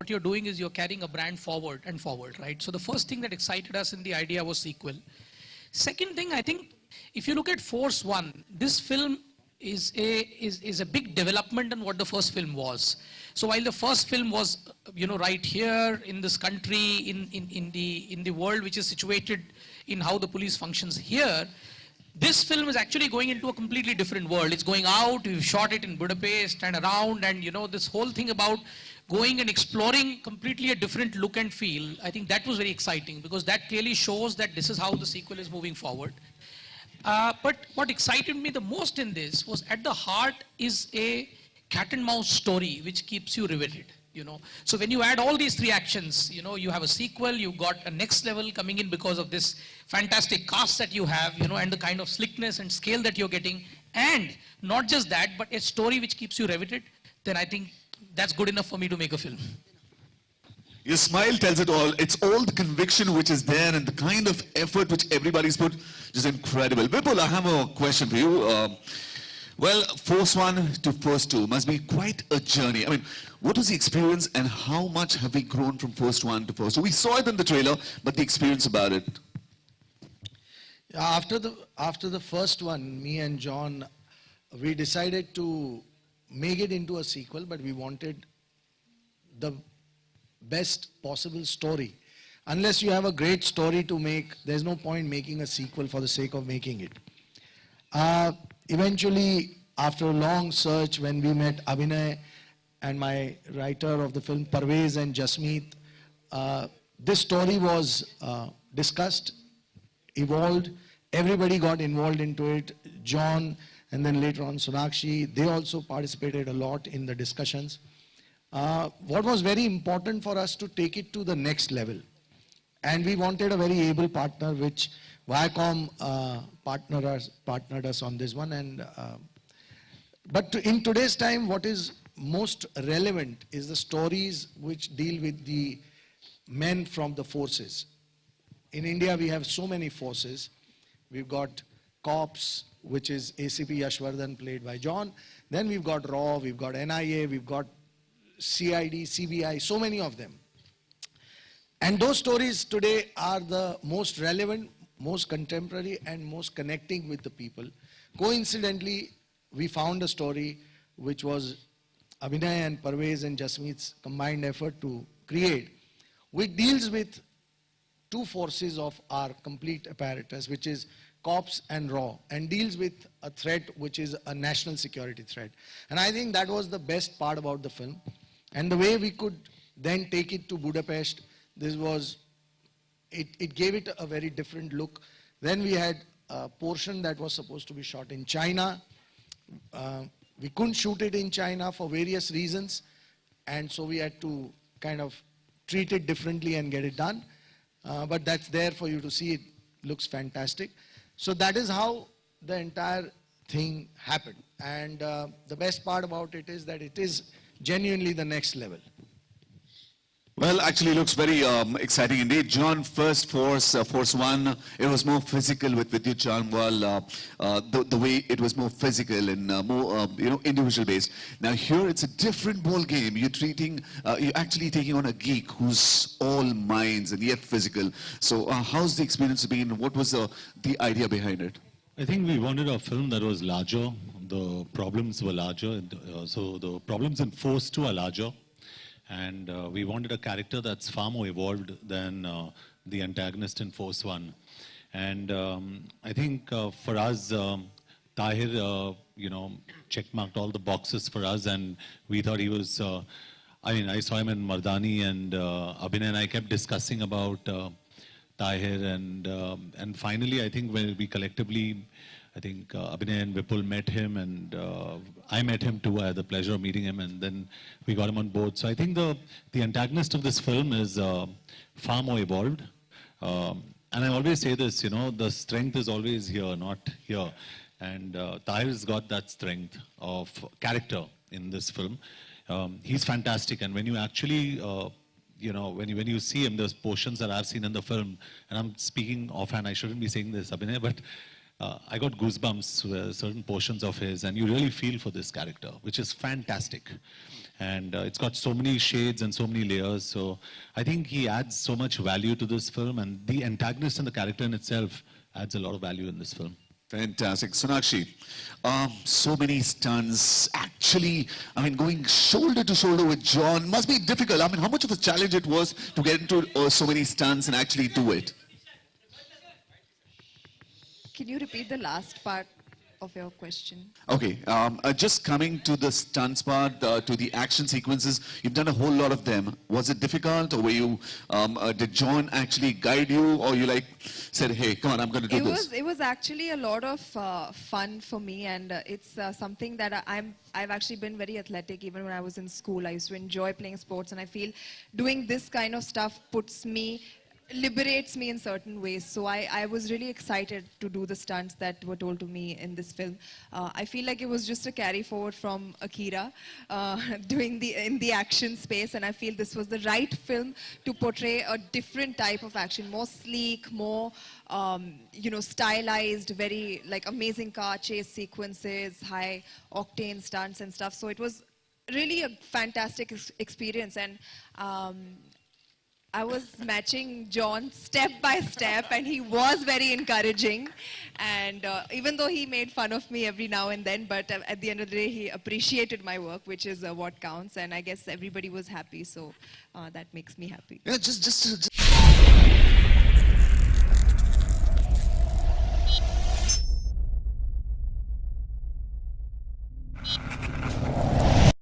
what you're doing is you're carrying a brand forward and forward, right? So the first thing that excited us in the idea was sequel. Second thing, I think, if you look at Force One, this film is a big development on what the first film was. So while the first film was, right here in this country, in the world which is situated in how the police functions here, this film is actually going into a completely different world. It's going out, we've shot it in Budapest and around, and this whole thing about going and exploring completely a different look and feel, I think that was very exciting, because that clearly shows that this is how the sequel is moving forward. But what excited me the most in this was, at the heart is a cat and mouse story which keeps you riveted. So when you add all these three actions, you have a sequel, you've got a next level coming in because of this fantastic cast that you have, and the kind of slickness and scale that you're getting, and not just that, but a story which keeps you riveted, then I think that's good enough for me to make a film. Your smile tells it all. It's all the conviction which is there and the kind of effort which everybody's put is incredible. Vipul, I have a question for you. Well, Force One to Force Two must be quite a journey. I mean, what was the experience and how much have we grown from Force One to Force Two? We saw it in the trailer, but the experience about it. After the first one, me and John, we decided to make it into a sequel, but we wanted the best possible story. Unless you have a great story to make, there's no point making a sequel for the sake of making it. Eventually, after a long search, when we met Abhinay and my writer of the film, Parvez and Jasmeet, this story was discussed, evolved, everybody got involved into it. John, and then later on Sonakshi, they also participated a lot in the discussions. What was very important for us to take it to the next level. And we wanted a very able partner, which Viacom partnered us on this one. But in today's time, what is most relevant is the stories which deal with the men from the forces. In India, we have so many forces. We've got cops, which is ACP Yashwardhan, played by John. Then we've got RAW, we've got NIA, we've got CID, CBI, so many of them. And those stories today are the most relevant, most contemporary, and most connecting with the people. Coincidentally, we found a story which was Abhinay and Parvez and Jasmeet's combined effort to create, which deals with two forces of our complete apparatus, which is cops and RAW, and deals with a threat which is a national security threat. And I think that was the best part about the film. And the way we could then take it to Budapest, it gave it a very different look. Then we had a portion that was supposed to be shot in China. We couldn't shoot it in China for various reasons, and so we had to kind of treat it differently and get it done. But that's there for you to see. It looks fantastic. So that is how the entire thing happened. And the best part about it is that it is genuinely the next level. Well, actually, it looks very exciting indeed. John, first Force One, it was more physical with Vidyut Chanwal, the way it was more physical and more, individual based. Now here, it's a different ball game. You're actually taking on a geek who's all minds and yet physical. So how's the experience been? What was the idea behind it? I think we wanted a film that was larger. The problems were larger. So the problems in Force 2 are larger. And we wanted a character that's far more evolved than the antagonist in Force 1. And I think for us, Tahir, checkmarked all the boxes for us, and we thought he was, I saw him in Mardani, and Abhinay and I kept discussing about Tahir, and finally, I think when we collectively, Abhinay and Vipul met him, and I met him too. I had the pleasure of meeting him, and then we got him on board. So I think the antagonist of this film is far more evolved. And I always say this, the strength is always here, not here. And Tahir's got that strength of character in this film. He's fantastic, and when you actually, when you see him, there's portions that I've seen in the film, and I'm speaking offhand, I shouldn't be saying this, Abhinay, but I got goosebumps with certain portions of his, and you really feel for this character, which is fantastic. And it's got so many shades and so many layers. So I think he adds so much value to this film, and the antagonist and the character in itself adds a lot of value in this film. Fantastic. Sonakshi, so many stunts. Actually, I mean, going shoulder to shoulder with John must be difficult. I mean, how much of a challenge it was to get into so many stunts and actually do it? Can you repeat the last part of your question? Okay, just coming to the stunts part, to the action sequences, you've done a whole lot of them. Was it difficult, or were you, did John actually guide you, or you like said, hey, come on, I'm going to do this? It was actually a lot of fun for me, and it's something that I've actually been very athletic even when I was in school. I used to enjoy playing sports, and I feel doing this kind of stuff liberates me in certain ways. So I was really excited to do the stunts that were told to me in this film. I feel like it was just a carry forward from Akira, doing in the action space, and I feel this was the right film to portray a different type of action, more sleek, more stylized, very like amazing car chase sequences, high octane stunts and stuff. So it was really a fantastic experience, and I was matching John step by step, and he was very encouraging. And even though he made fun of me every now and then, but at the end of the day, he appreciated my work, which is what counts. And I guess everybody was happy, so that makes me happy. Yeah, just